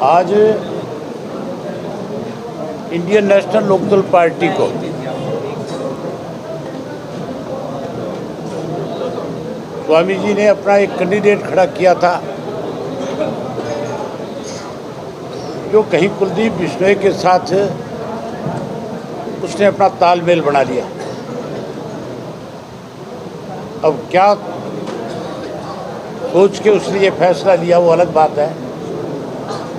आज Indian national Lokdal party को स्वामी जी ने अपना एक कैंडिडेट खड़ा किया था जो कहीं कुलदीप बिश्नोई के साथ उसने अपना तालमेल बना लिया। अब क्या सोच के उसने ये फैसला लिया वो अलग बात है,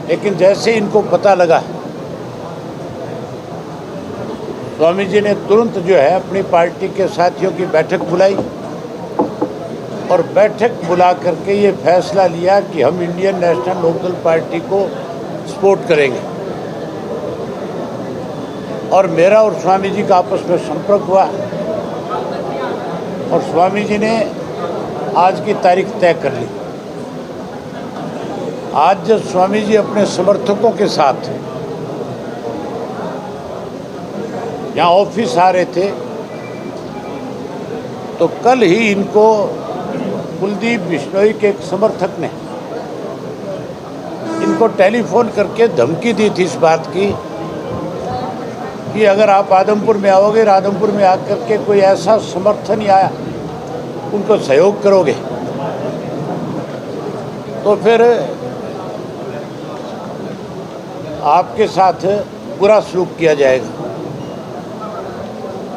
लेकिन जैसे इनको पता लगा स्वामी जी ने तुरंत जो है अपनी पार्टी के साथियों की बैठक बुलाई और बैठक बुला करके ये फैसला लिया कि हम इंडियन नेशनल लोकदल पार्टी को सपोर्ट करेंगे। और मेरा और स्वामी जी का आपस में संपर्क हुआ और स्वामी जी ने आज की तारीख तय कर ली। आज जब स्वामी जी अपने समर्थकों के साथ यहाँ ऑफिस आ रहे थे तो कल ही इनको कुलदीप बिश्नोई के एक समर्थक ने इनको टेलीफोन करके धमकी दी थी इस बात की कि अगर आप आदमपुर में आओगे, आदमपुर में आकर के कोई ऐसा समर्थन या उनको सहयोग करोगे तो फिर आपके साथ बुरा सलूक किया जाएगा।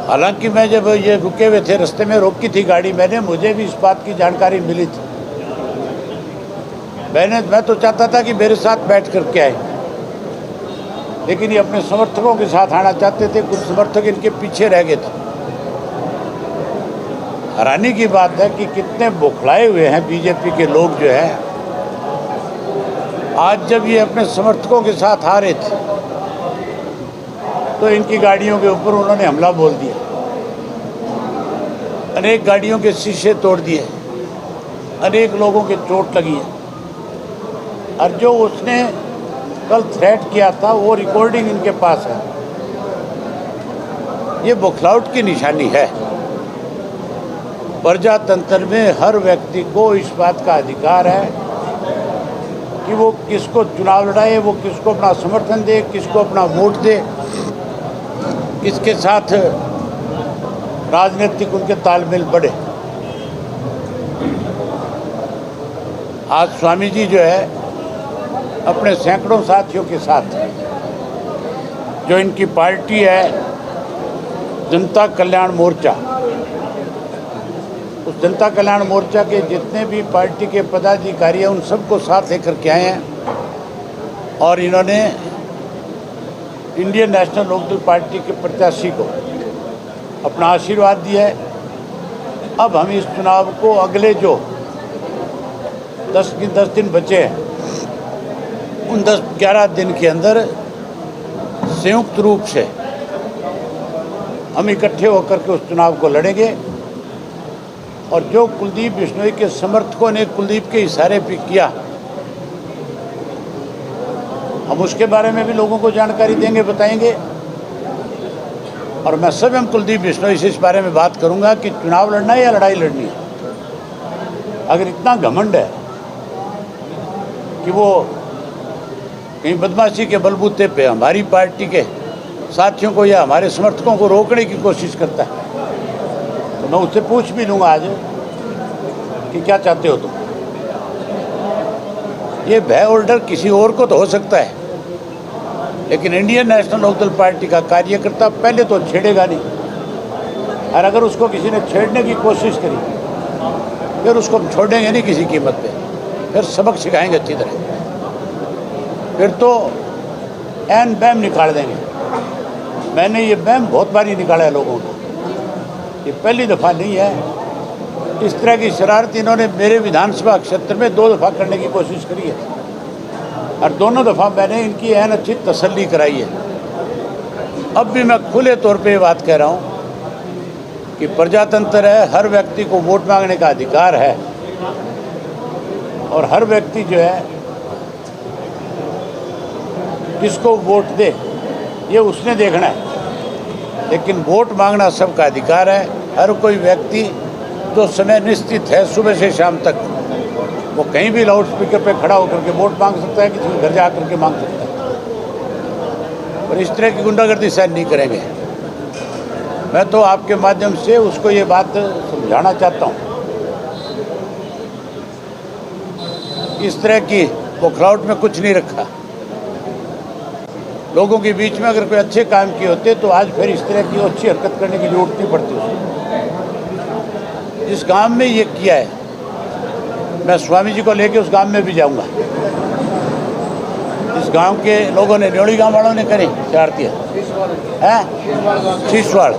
हालांकि मैं जब ये रुके हुए थे, रास्ते में रोकी थी गाड़ी मैंने, मुझे भी इस बात की जानकारी मिली थी। मैं तो चाहता था कि मेरे साथ बैठ करके आए, लेकिन ये अपने समर्थकों के साथ आना चाहते थे। कुछ समर्थक इनके पीछे रह गए थे। हैरानी की बात है कि कितने बौखलाए हुए हैं बीजेपी के लोग जो है। आज जब ये अपने समर्थकों के साथ आ रहे थे तो इनकी गाड़ियों के ऊपर उन्होंने हमला बोल दिया, अनेक गाड़ियों के शीशे तोड़ दिए, अनेक लोगों के चोट लगी है। और जो उसने कल थ्रेट किया था वो रिकॉर्डिंग इनके पास है। ये बौखलाहट की निशानी है। प्रजातंत्र में हर व्यक्ति को इस बात का अधिकार है कि वो किसको चुनाव लड़ाए, वो किसको अपना समर्थन दे, किसको अपना वोट दे, किसके साथ राजनीतिक उनके तालमेल बढ़े। आज स्वामी जी जो है अपने सैकड़ों साथियों के साथ, जो इनकी पार्टी है जनता कल्याण मोर्चा, उस जनता कल्याण मोर्चा के जितने भी पार्टी के पदाधिकारी हैं उन सबको साथ लेकर के आए हैं और इन्होंने इंडियन नेशनल लोकदल पार्टी के प्रत्याशी को अपना आशीर्वाद दिया है। अब हम इस चुनाव को अगले जो 10 दिन बचे हैं उन 10-11 दिन के अंदर संयुक्त रूप से हम इकट्ठे होकर के उस चुनाव को लड़ेंगे। और जो कुलदीप बिश्नोई के समर्थकों ने कुलदीप के इशारे पे किया, हम उसके बारे में भी लोगों को जानकारी देंगे, बताएंगे। और मैं स्वयं कुलदीप बिश्नोई से इस बारे में बात करूंगा कि चुनाव लड़ना है या लड़ाई लड़नी है। अगर इतना घमंड है कि वो कहीं बदमाशी के बलबूते पे हमारी पार्टी के साथियों को या हमारे समर्थकों को रोकने की कोशिश करता है तो मैं उससे पूछ भी लूँगा आज कि क्या चाहते हो तुम। ये भय ऑर्डर किसी और को तो हो सकता है, लेकिन इंडियन नेशनल लोकदल पार्टी का कार्यकर्ता पहले तो छेड़ेगा नहीं। और अगर उसको किसी ने छेड़ने की कोशिश करी फिर उसको हम छोड़ेंगे नहीं किसी कीमत पे, फिर सबक सिखाएंगे अच्छी तरह। फिर तो एन बैम निकाल देंगे। मैंने ये बैम बहुत बारी निकाला है लोगों को, ये पहली दफ़ा नहीं है। इस तरह की शरारत इन्होंने मेरे विधानसभा क्षेत्र में 2 दफ़ा करने की कोशिश करी है और दोनों दफ़ा मैंने इनकी एन अच्छी तसल्ली कराई है। अब भी मैं खुले तौर पे ये बात कह रहा हूँ कि प्रजातंत्र है, हर व्यक्ति को वोट मांगने का अधिकार है और हर व्यक्ति जो है किसको वोट दे ये उसने देखना है, लेकिन वोट मांगना सबका अधिकार है। हर कोई व्यक्ति जो समय निश्चित है सुबह से शाम तक वो कहीं भी लाउड स्पीकर पे खड़ा होकर के वोट मांग सकता है, किसी के घर जा कर के मांग सकता है। और इस तरह की गुंडागर्दी सहन नहीं करेंगे। मैं तो आपके माध्यम से उसको ये बात समझाना चाहता हूँ, इस तरह की पोखराउट में कुछ नहीं रखा। लोगों के बीच में अगर कोई अच्छे काम किए होते तो आज फिर इस तरह की अच्छी हरकत करने की जरूरत नहीं पड़ती उसको। जिस गांव में ये किया है, मैं स्वामी जी को लेके उस गांव में भी जाऊंगा। इस गांव के लोगों ने, न्योड़ी गांव वालों ने करी शरारतियाँ हैं, शीशवाड़,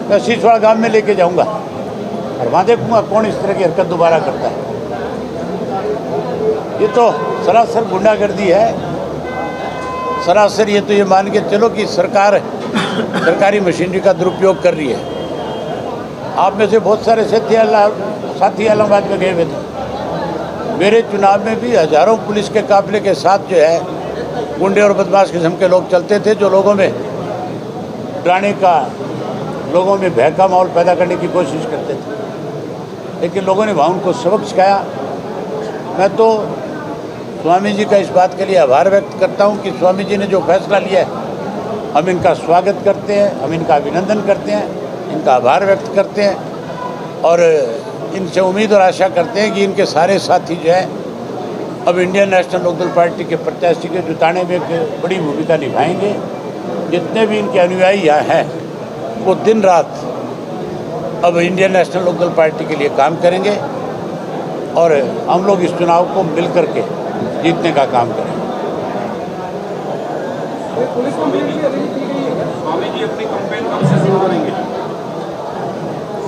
मैं शीशवाड़ गांव में लेके जाऊंगा और वहाँ देखूंगा कौन इस तरह की हरकत दोबारा करता है। ये तो सरासर गुंडागर्दी है, सरासर ये तो ये मान के चलो कि सरकार सरकारी मशीनरी का दुरुपयोग कर रही है। आप में से बहुत सारे साथी इलाहाबाद में गए हुए थे। मेरे चुनाव में भी हजारों पुलिस के काफिले के साथ जो है गुंडे और बदमाश किस्म के लोग चलते थे, जो लोगों में डराने का, लोगों में भय का माहौल पैदा करने की कोशिश करते थे। लेकिन लोगों ने वहाँ उनको सबक सिखाया। मैं तो स्वामी जी का इस बात के लिए आभार व्यक्त करता हूं कि स्वामी जी ने जो फैसला लिया है, हम इनका स्वागत करते हैं, हम इनका अभिनंदन करते हैं, इनका आभार व्यक्त करते हैं और इनसे उम्मीद और आशा करते हैं कि इनके सारे साथी जो है अब इंडियन नेशनल लोकदल पार्टी के प्रत्याशी के जुटाने में एक बड़ी भूमिका निभाएंगे। जितने भी इनके अनुयायी यहाँ हैं वो दिन रात अब इंडियन नेशनल लोकदल पार्टी के लिए काम करेंगे और हम लोग इस चुनाव को मिल करके जीतने का काम करें। पुलिस कंप्लेंट की अरेंज की गई है क्या? स्वामी जी अपनी कंप्लेंट कब से शुरू करेंगे?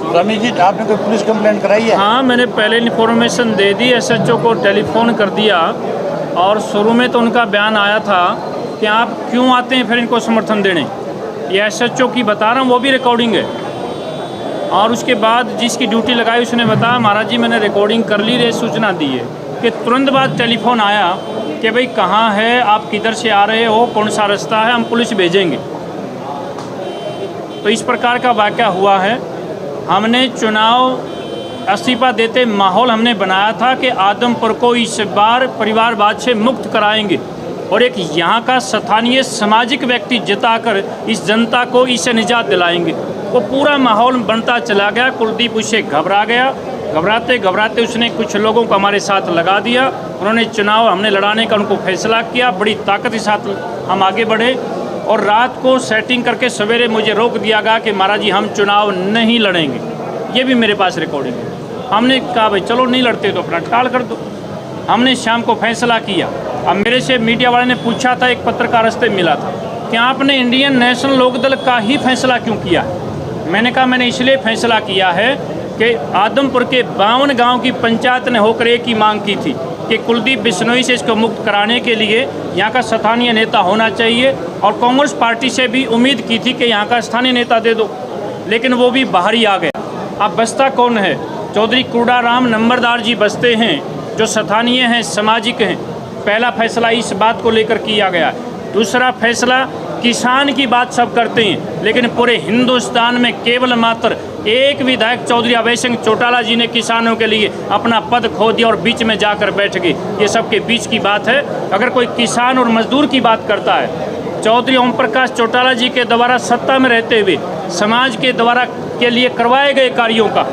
स्वामी जी, आपने कोई पुलिस कंप्लेंट कराई है? हाँ, मैंने पहले इन्फॉर्मेशन दे दी, एसएचओ को टेलीफोन कर दिया और शुरू में तो उनका बयान आया था कि आप क्यों आते हैं फिर इनको समर्थन देने। ये एसएचओ की बता रहा हूँ, वो भी रिकॉर्डिंग है। और उसके बाद जिसकी ड्यूटी लगाई उसने बताया महाराज जी मैंने रिकॉर्डिंग कर ली, रे सूचना दी है कि तुरंत बाद टेलीफोन आया कि भाई कहाँ है, आप किधर से आ रहे हो, कौन सा रास्ता है, हम पुलिस भेजेंगे। तो इस प्रकार का वाक़या हुआ है। हमने चुनाव इस्तीफा देते माहौल हमने बनाया था कि आदमपुर को इस बार परिवारवाद से मुक्त कराएंगे और एक यहाँ का स्थानीय सामाजिक व्यक्ति जिताकर इस जनता को इससे निजात दिलाएंगे। वो पूरा माहौल बनता चला गया। कुलदीप उससे घबरा गया, घबराते घबराते उसने कुछ लोगों को हमारे साथ लगा दिया। उन्होंने चुनाव हमने लड़ाने का उनको फैसला किया, बड़ी ताकत के साथ हम आगे बढ़े और रात को सेटिंग करके सवेरे मुझे रोक दिया गया कि महाराज जी हम चुनाव नहीं लड़ेंगे। ये भी मेरे पास रिकॉर्डिंग है। हमने कहा भाई चलो नहीं लड़ते तो अपना टाल कर दो। हमने शाम को फैसला किया। अब मेरे से मीडिया वाले ने पूछा था, एक पत्रकार रस्ते मिला था कि आपने इंडियन नेशनल लोकदल का ही फैसला क्यों किया? मैंने कहा मैंने इसलिए फैसला किया है कि आदमपुर के 52 गांव की पंचायत ने होकर एक ही मांग की थी कि कुलदीप बिश्नोई से इसको मुक्त कराने के लिए यहाँ का स्थानीय नेता होना चाहिए और कांग्रेस पार्टी से भी उम्मीद की थी कि यहाँ का स्थानीय नेता दे दो, लेकिन वो भी बाहर ही आ गया। अब बसता कौन है? चौधरी कुर्डाराम नंबरदार जी बसते हैं जो स्थानीय हैं, सामाजिक हैं। पहला फैसला इस बात को लेकर किया गया। दूसरा फैसला, किसान की बात सब करते हैं लेकिन पूरे हिंदुस्तान में केवल मात्र एक विधायक चौधरी अभय सिंह चौटाला जी ने किसानों के लिए अपना पद खो दिया और बीच में जाकर बैठ गए। ये सबके बीच की बात है। अगर कोई किसान और मजदूर की बात करता है, चौधरी ओम प्रकाश चौटाला जी के द्वारा सत्ता में रहते हुए समाज के द्वारा के लिए करवाए गए कार्यों का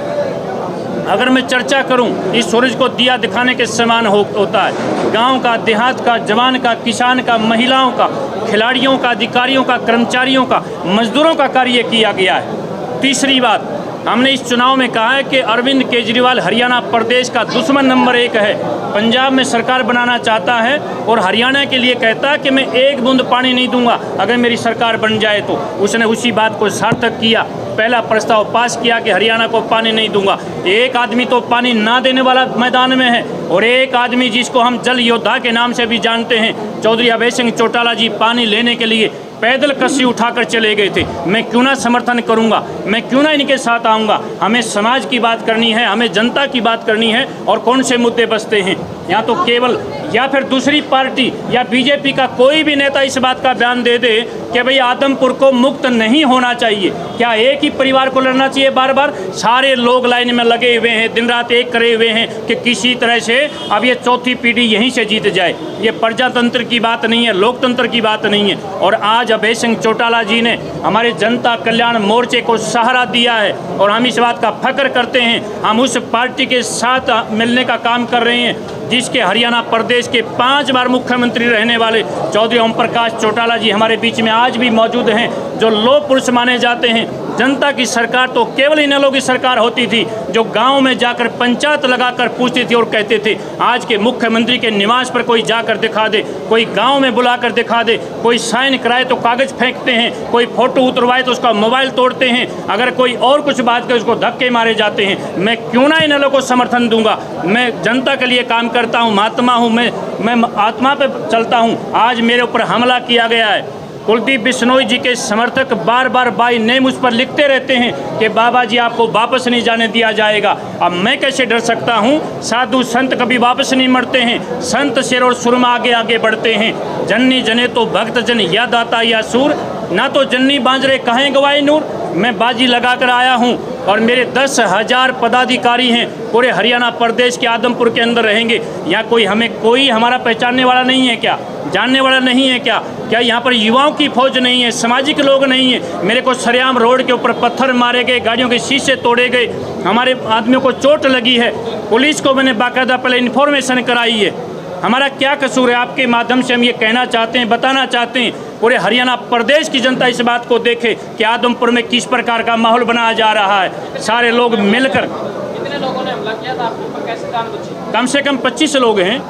अगर मैं चर्चा करूं, इस सूरज को दिया दिखाने के समान होता है। गांव का, देहात का, जवान का, किसान का, महिलाओं का, खिलाड़ियों का, अधिकारियों का, कर्मचारियों का, मजदूरों का कार्य किया गया है। तीसरी बात, हमने इस चुनाव में कहा है कि अरविंद केजरीवाल हरियाणा प्रदेश का दुश्मन नंबर 1 है। पंजाब में सरकार बनाना चाहता है और हरियाणा के लिए कहता है कि मैं एक बूंद पानी नहीं दूंगा अगर मेरी सरकार बन जाए तो। उसने उसी बात को सार्थक किया। पहला प्रस्ताव पास किया कि हरियाणा को पानी नहीं दूंगा। एक आदमी तो पानी ना देने वाला मैदान में है और एक आदमी जिसको हम जल योद्धा के नाम से भी जानते हैं, चौधरी अभय सिंह चौटाला जी, पानी लेने के लिए पैदल कस्सी उठाकर चले गए थे। मैं क्यों ना समर्थन करूंगा, मैं क्यों ना इनके साथ आऊँगा। हमें समाज की बात करनी है, हमें जनता की बात करनी है। और कौन से मुद्दे बचते हैं यहाँ, तो केवल या फिर दूसरी पार्टी या बीजेपी का कोई भी नेता इस बात का बयान दे दे कि भाई आदमपुर को मुक्त नहीं होना चाहिए। क्या एक ही परिवार को लड़ना चाहिए बार बार? सारे लोग लाइन में लगे हुए हैं, दिन रात एक करे हुए हैं कि किसी तरह से अब ये चौथी पीढ़ी यहीं से जीत जाए। ये प्रजातंत्र की बात नहीं है, लोकतंत्र की बात नहीं है। और आज अभय सिंह चौटाला जी ने हमारे जनता कल्याण मोर्चे को सहारा दिया है और हम इस बात का फख्र करते हैं। हम उस पार्टी के साथ मिलने का काम कर रहे हैं जिसके हरियाणा प्रदेश के 5 बार मुख्यमंत्री रहने वाले चौधरी ओम प्रकाश चौटाला जी हमारे बीच में आज भी मौजूद हैं, जो लौह पुरुष माने जाते हैं। जनता की सरकार तो केवल इन लोगों की सरकार होती थी जो गांव में जाकर पंचायत लगाकर पूछती थी और कहते थे। आज के मुख्यमंत्री के निवास पर कोई जाकर दिखा दे, कोई गांव में बुलाकर दिखा दे, कोई साइन कराए तो कागज़ फेंकते हैं, कोई फोटो उतरवाए तो उसका मोबाइल तोड़ते हैं, अगर कोई और कुछ बात करे उसको धक्के मारे जाते हैं। मैं क्यों ना इन लोगों को समर्थन दूंगा? मैं जनता के लिए काम करता हूँ, महात्मा हूँ, मैं आत्मा पे चलता हूँ। आज मेरे ऊपर हमला किया गया है। कुलदीप बिश्नोई जी के समर्थक बार बार बाई नेम उस पर लिखते रहते हैं कि बाबा जी आपको वापस नहीं जाने दिया जाएगा। अब मैं कैसे डर सकता हूँ? साधु संत कभी वापस नहीं मरते हैं, संत शेर और सुरमा आगे आगे बढ़ते हैं। जन्नी जने तो भक्त जन या दाता या सूर, ना तो जन्नी बांजरे कहें गवाए नूर। मैं बाजी लगा कर आया हूँ और मेरे 10,000 पदाधिकारी हैं, पूरे हरियाणा प्रदेश के आदमपुर के अंदर रहेंगे। यहाँ कोई हमारा पहचानने वाला नहीं है क्या? जानने वाला नहीं है क्या? क्या यहाँ पर युवाओं की फौज नहीं है, सामाजिक लोग नहीं है? मेरे को सरेआम रोड के ऊपर पत्थर मारे गए, गाड़ियों के शीशे तोड़े गए, हमारे आदमियों को चोट लगी है। पुलिस को मैंने बाकायदा पहले इन्फॉर्मेशन कराई है। हमारा क्या कसूर है? आपके माध्यम से हम ये कहना चाहते हैं, बताना चाहते हैं, पूरे हरियाणा प्रदेश की जनता इस बात को देखे कि आदमपुर में किस प्रकार का माहौल बनाया जा रहा है। सारे लोग मिलकर। कितने लोगों ने हमला किया था आपके ऊपर, कैसे जान बची? कम से कम 25 लोग हैं।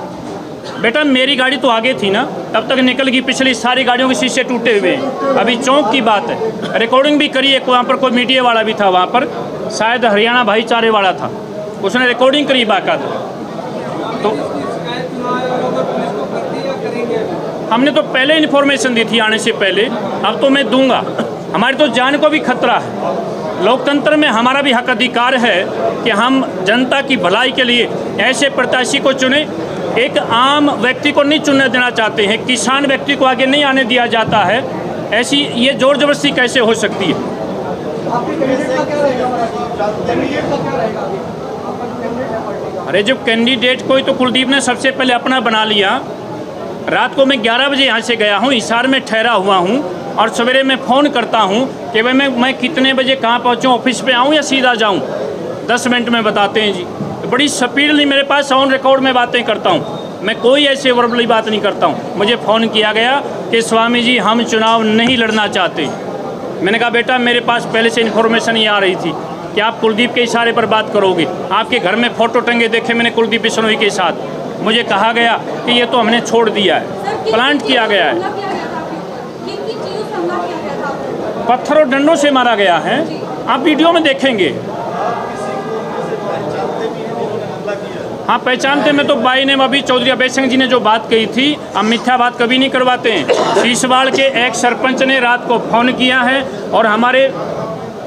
बेटा मेरी गाड़ी तो आगे थी ना, तब तक निकल गई, पिछली सारी गाड़ियों के शीशे टूटे हुए हैं। अभी चौक की बात है, रिकॉर्डिंग भी करी है। वहाँ पर कोई मीडिया वाला भी था, वहाँ पर शायद हरियाणा भाईचारे वाला था, उसने रिकॉर्डिंग करी बाकायदा। तो हमने तो पहले इन्फॉर्मेशन दी थी आने से पहले, अब तो मैं दूंगा। हमारी तो जान को भी खतरा है। लोकतंत्र में हमारा भी हक अधिकार है कि हम जनता की भलाई के लिए ऐसे प्रत्याशी को चुने। एक आम व्यक्ति को नहीं चुनने देना चाहते हैं, किसान व्यक्ति को आगे नहीं आने दिया जाता है। ऐसी ये जोर जबरदस्ती कैसे हो सकती है? अरे जब कैंडिडेट कोई तो कुलदीप ने सबसे पहले अपना बना लिया। रात को मैं 11 बजे यहाँ से गया हूँ, हिसार में ठहरा हुआ हूँ और सवेरे मैं फ़ोन करता हूँ कि भाई मैं कितने बजे कहाँ पहुँचूँ, ऑफिस पे आऊँ या सीधा जाऊँ? 10 मिनट में बताते हैं जी। तो बड़ी स्पीडली मेरे पास ऑन रिकॉर्ड में बातें करता हूँ, मैं कोई ऐसे वर्बली बात नहीं करता हूँ। मुझे फ़ोन किया गया कि स्वामी जी हम चुनाव नहीं लड़ना चाहते। मैंने कहा बेटा मेरे पास पहले से इन्फॉर्मेशन ये आ रही थी कि आप कुलदीप के इशारे पर बात करोगे। आपके घर में फ़ोटो टंगे देखे मैंने कुलदीप बिश्नोई के साथ। मुझे कहा गया कि ये तो हमने छोड़ दिया है, प्लांट किया गया है, पत्थर और डंडों से मारा गया है। आप वीडियो में देखेंगे। हाँ पहचानते। मैं तो बाई ने अभी चौधरी अभय सिंह जी ने जो बात कही थी, हम मिथ्या बात कभी नहीं करवाते हैं। शीशवाड़ के एक सरपंच ने रात को फ़ोन किया है और हमारे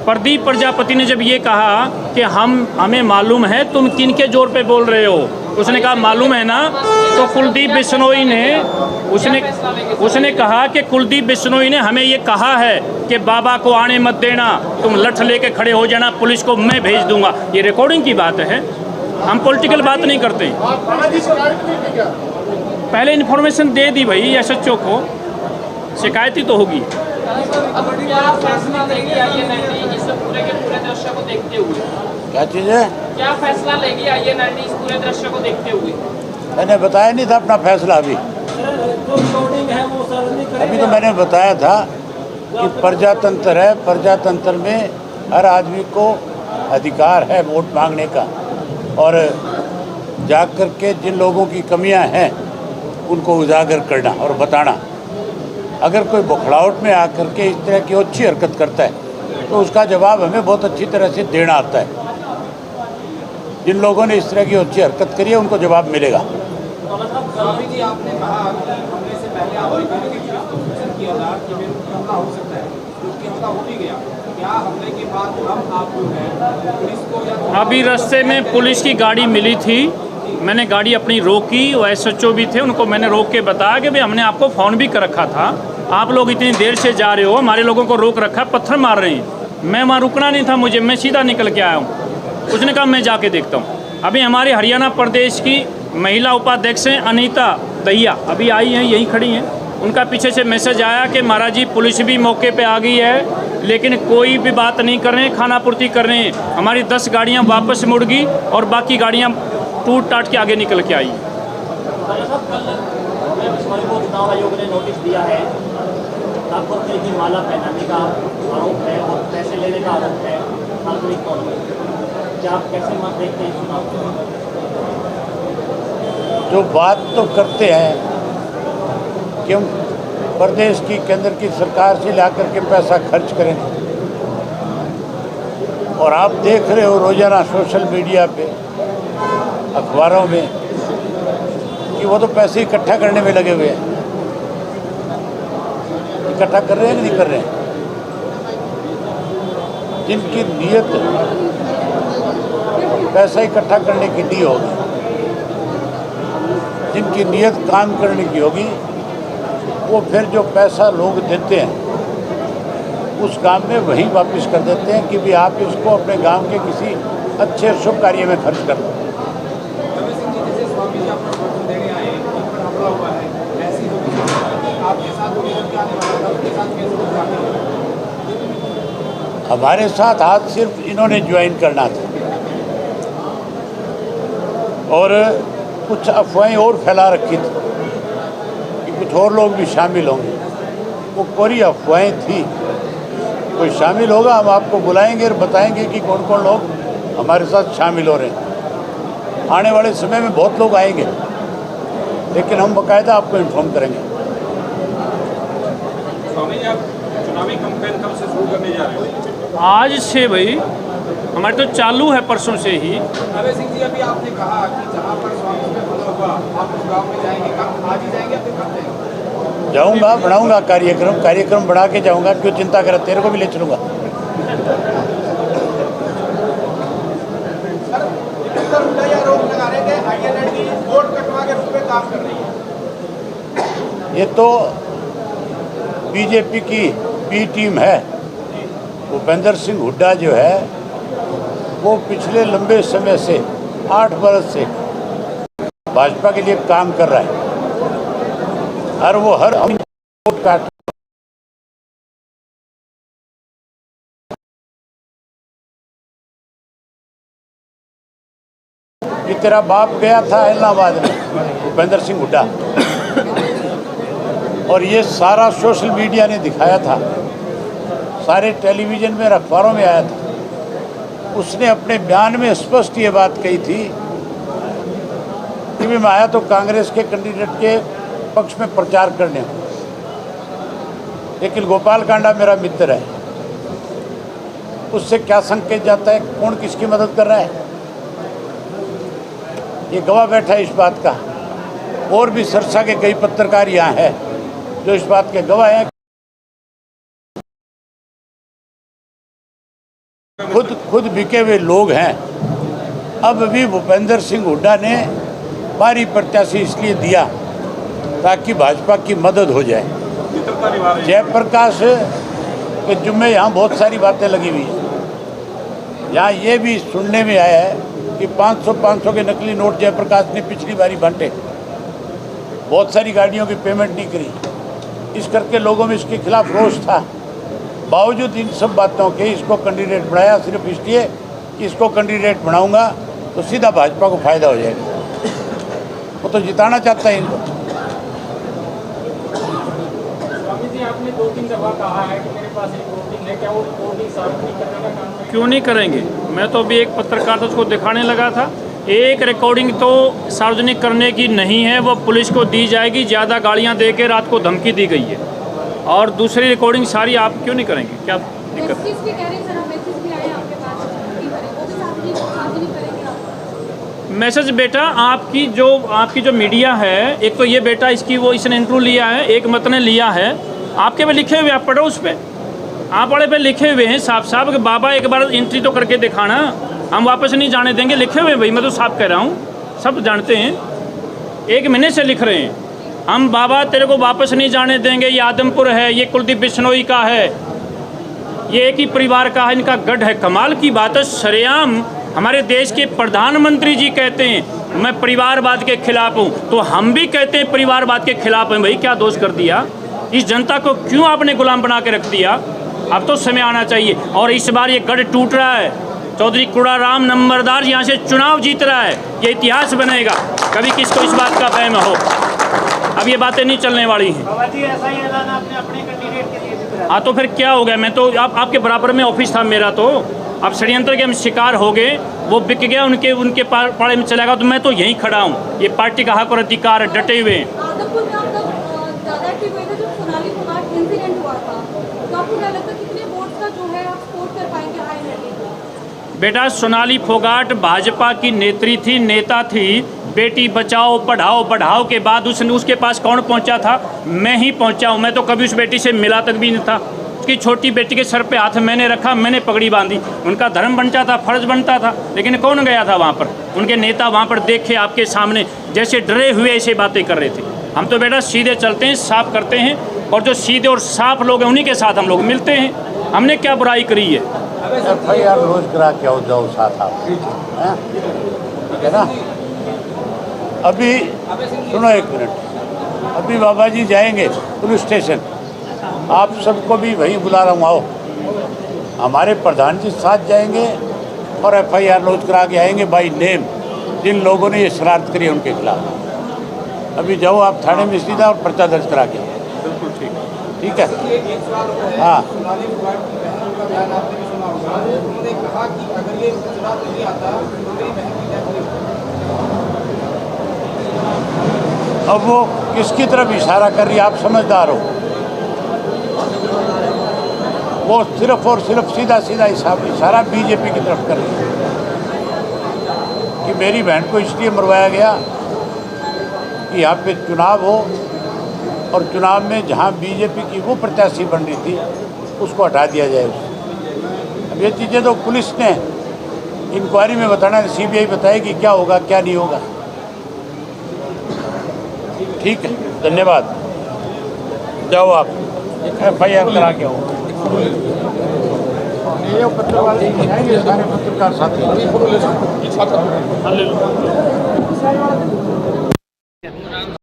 प्रदीप प्रजापति ने जब ये कहा कि हमें मालूम है तुम किनके जोर पे बोल रहे हो, उसने कहा मालूम है ना, तो कुलदीप बिश्नोई ने उसने कहा कि कुलदीप बिश्नोई ने हमें ये कहा है कि बाबा को आने मत देना, तुम लठ लेके खड़े हो जाना, पुलिस को मैं भेज दूंगा। ये रिकॉर्डिंग की बात है, हम पॉलिटिकल बात नहीं करते। पहले इन्फॉर्मेशन दे दी भाई एसएचओ को, शिकायत ही तो होगी। अब क्या फैसला लेगी INIT इस पूरे के पूरे दृश्य को देखते हुए? क्या चीज़ है? क्या फैसला लेगी INIT इस पूरे दृश्य को देखते हुए? मैंने बताया नहीं था अपना फैसला अभी तो मैंने बताया था कि प्रजातंत्र है, प्रजातंत्र में हर आदमी को अधिकार है वोट मांगने का और जाकर के जिन लोगों की कमियां हैं उनको उजागर करना और बताना। अगर कोई बौखलाहट में आकर के इस तरह की अच्छी हरकत करता है तो उसका जवाब हमें बहुत अच्छी तरह से देना आता है। जिन लोगों ने इस तरह की अच्छी हरकत करी है उनको जवाब मिलेगा। स्वामी जी आपने कहा कि हमले से पहले आपने था कि हमला हो सकता है, क्योंकि हमला हो भी गया। क्या हमले के बाद अब आप जो है पुलिस को या अभी रास्ते में पुलिस की गाड़ी मिली थी, मैंने गाड़ी अपनी रोकी, वो SHO भी थे, उनको मैंने रोक के बताया कि भाई हमने आपको फ़ोन भी कर रखा था, आप लोग इतनी देर से जा रहे हो, हमारे लोगों को रोक रखा, पत्थर मार रहे हैं। मैं वहाँ रुकना नहीं था मुझे, मैं सीधा निकल के आया हूँ। उसने कहा मैं जाके देखता हूँ। अभी हमारे हरियाणा प्रदेश की महिला उपाध्यक्ष हैं अनीता दहिया, अभी आई हैं, यहीं खड़ी हैं। उनका पीछे से मैसेज आया कि महाराज जी पुलिस भी मौके पे आ गई है, लेकिन कोई भी बात नहीं कर रहे हैं, खाना पूर्ति कर रहे हैं। हमारी 10 गाड़ियाँ वापस मुड़ गई और बाकी गाड़ियाँ टूट टाट के आगे निकल के आई। चुनाव आयोग ने नोटिस दिया है, नागपुर के की माला पहनाने का आरोप है और पैसे लेने का आरोप है सार्वजनिक तौर पर। क्या आप कैसे मत देखते हैं चुनाव को? जो बात तो करते हैं कि हम प्रदेश की केंद्र की सरकार से ला करके पैसा खर्च करें, और आप देख रहे हो रोजाना सोशल मीडिया पे, अखबारों में कि वो तो पैसे इकट्ठा करने में लगे हुए हैं। इकट्ठा कर रहे हैं कि नहीं कर रहे हैं? जिनकी नीयत पैसा इकट्ठा करने की नहीं होगी, जिनकी नीयत काम करने की होगी, वो फिर जो पैसा लोग देते हैं उस काम में वही वापस कर देते हैं कि भी आप इसको अपने गांव के किसी अच्छे शुभ कार्य में खर्च कर दो। हमारे साथ आज सिर्फ इन्होंने ज्वाइन करना था और कुछ अफवाहें और फैला रखी थी कि कुछ और लोग भी शामिल होंगे। वो कोई अफवाहें थी। कोई शामिल होगा हम आपको बुलाएंगे और बताएंगे कि कौन कौन लोग हमारे साथ शामिल हो रहे हैं। आने वाले समय में बहुत लोग आएंगे, लेकिन हम बाकायदा आपको इन्फॉर्म करेंगे। स्वामी जी, आप चुनावी कैंपेन कब से शुरू करने जा रहे हो? आज से भाई हमारे तो चालू है, परसों से ही। अभय सिंह जी, अभी आपने कहा कि जहाँ पर स्वामी पे हमला हुआ आप उस गाँव में जाएंगे, आज ही जाएंगे या फिर कब जाएंगे? जाऊंगा, बनाऊंगा कार्यक्रम बना के जाऊंगा। क्यों चिंता कर, तेरे को भी ले चलूंगा। सर, हुड्डा ये आरोप लगा रहे थे ILND वोट कटवा के रूप में काम कर रही है। ये तो बीजेपी की बी टीम है। भूपेंद्र सिंह हुड्डा जो है वो पिछले लंबे समय से 8 बरस से भाजपा के लिए काम कर रहा है और वो हर वोट काट कि तेरा बाप गया था इलाहाबाद में, भूपेंद्र सिंह हुड्डा, और ये सारा सोशल मीडिया ने दिखाया था, सारे टेलीविज़न में, अखबारों में आया था। उसने अपने बयान में स्पष्ट ये बात कही थी कि मैं आया तो कांग्रेस के कैंडिडेट के पक्ष में प्रचार करने, लेकिन गोपाल कांडा मेरा मित्र है। उससे क्या संकेत जाता है कौन किसकी मदद कर रहा है? ये गवाह बैठा है इस बात का। और भी सिरसा के कई पत्रकार यहाँ हैं जो इस बात के गवाह हैं। खुद बिके हुए लोग हैं। अब भी भूपेंद्र सिंह हुड्डा ने बारी प्रत्याशी इसलिए दिया ताकि भाजपा की मदद हो जाए। जयप्रकाश के जुम्मे यहाँ बहुत सारी बातें लगी हुई हैं। यहाँ ये भी सुनने में आया है कि 500 के नकली नोट जयप्रकाश ने पिछली बारी बांटे, बहुत सारी गाड़ियों की पेमेंट नहीं करी। इस करके लोगों में इसके खिलाफ रोष था। बावजूद इन सब बातों के इसको कैंडिडेट बनाया, सिर्फ इसलिए कि इसको कैंडिडेट बनाऊंगा तो सीधा भाजपा को फायदा हो जाएगा। वो तो जिताना चाहता है इनको। स्वामी जी, आपने 2-3 दफा कहा है कि मेरे पास रिपोर्टिंग है, क्या वो रिपोर्टिंग सार्वजनिक करने का काम करेंगे? क्यों नहीं करेंगे? मैं तो अभी एक पत्रकार था उसको दिखाने लगा था। एक रिकॉर्डिंग तो सार्वजनिक करने की नहीं है, वो पुलिस को दी जाएगी। ज़्यादा गाड़ियाँ दे के रात को धमकी दी गई है। और दूसरी रिकॉर्डिंग सारी आप क्यों नहीं करेंगे? क्या दिक्कत? मैसेज बेटा आपकी जो मीडिया है, एक तो ये बेटा इसकी वो इसने इंटरव्यू लिया है, एक मत ने लिया है, आपके पे लिखे हुए, आप पढ़ो उस पर, आप वाले पे लिखे हुए हैं साफ साफ कि बाबा एक बार एंट्री तो करके दिखाना, हम वापस नहीं जाने देंगे, लिखे हुए भाई, मैं तो साफ कह रहा हूँ, सब जानते हैं, 1 महीने से लिख रहे हैं हम, बाबा तेरे को वापस नहीं जाने देंगे, ये आदमपुर है, ये कुलदीप बिश्नोई का है, ये एक ही परिवार का है, इनका गढ़ है। कमाल की बात है, सरेआम हमारे देश के प्रधानमंत्री जी कहते हैं मैं परिवारवाद के खिलाफ हूँ, तो हम भी कहते हैं परिवारवाद के खिलाफ हैं। भाई क्या दोष कर दिया, इस जनता को क्यों आपने गुलाम बना के रख दिया? अब तो समय आना चाहिए। और इस बार ये गढ़ टूट रहा है, चौधरी कुड़ाराम नंबरदार यहाँ से चुनाव जीत रहा है, ये इतिहास बनेगा, कभी किसको इस बात का वहम हो। अब ये बातें नहीं चलने वाली हैं। हाँ तो फिर क्या हो गया, मैं तो आपके बराबर में ऑफिस था मेरा, तो अब षड्यंत्र के हम शिकार हो गए, वो बिक गया, उनके पाड़े में चला गया, तो मैं तो यहीं खड़ा हूँ। ये पार्टी का हक और अधिकार है, डटे हुए हैं। बेटा सोनाली फोगाट भाजपा की नेत्री थी, नेता थी, बेटी बचाओ पढ़ाओ बढ़ाओ के बाद उसके पास कौन पहुंचा था? मैं ही पहुंचा हूं। मैं तो कभी उस बेटी से मिला तक भी नहीं था। उसकी छोटी बेटी के सर पे हाथ मैंने रखा, मैंने पगड़ी बांधी, उनका धर्म बनता था, फर्ज बनता था, लेकिन कौन गया था वहाँ पर? उनके नेता वहाँ पर देखे आपके सामने जैसे डरे हुए ऐसे बातें कर रहे थे। हम तो बेटा सीधे चलते हैं, साफ करते हैं, और जो सीधे और साफ लोग हैं उन्हीं के साथ हम लोग मिलते हैं। हमने क्या बुराई करी है? FIR रोज करा के आओ जाओ साथ आप, है ना? अभी सुनो 1 मिनट, अभी बाबा जी जाएंगे पुलिस स्टेशन, आप सबको भी वहीं बुला रहा हूँ, आओ। हमारे प्रधान जी साथ जाएंगे और FIR रोज करा के आएंगे बाई नेम, जिन लोगों ने ये शरारत करी है उनके खिलाफ। अभी जाओ आप थाने में सीधा और पर्चा दर्ज करा के। बिल्कुल ठीक है। हाँ, उन्होंने कहा कि अगर ये चुनाव नहीं आता तो मेरी बहन की डेथ नहीं होगी। अब वो किसकी तरफ इशारा कर रही है, आप समझदार हो? वो सिर्फ और सिर्फ सीधा सीधा इशारा बीजेपी की तरफ कर रही है कि मेरी बहन को इसलिए मरवाया गया कि यहाँ पे चुनाव हो, और चुनाव में जहाँ बीजेपी की वो प्रत्याशी बन रही थी उसको हटा दिया जाए उससे। अब ये चीज़ें तो पुलिस ने इंक्वायरी में बताना है, CBI बताएगी क्या होगा क्या नहीं होगा। ठीक है, धन्यवाद। जाओ आप FIR करा के आओ। ये पत्रकार सारे पत्रकार साथी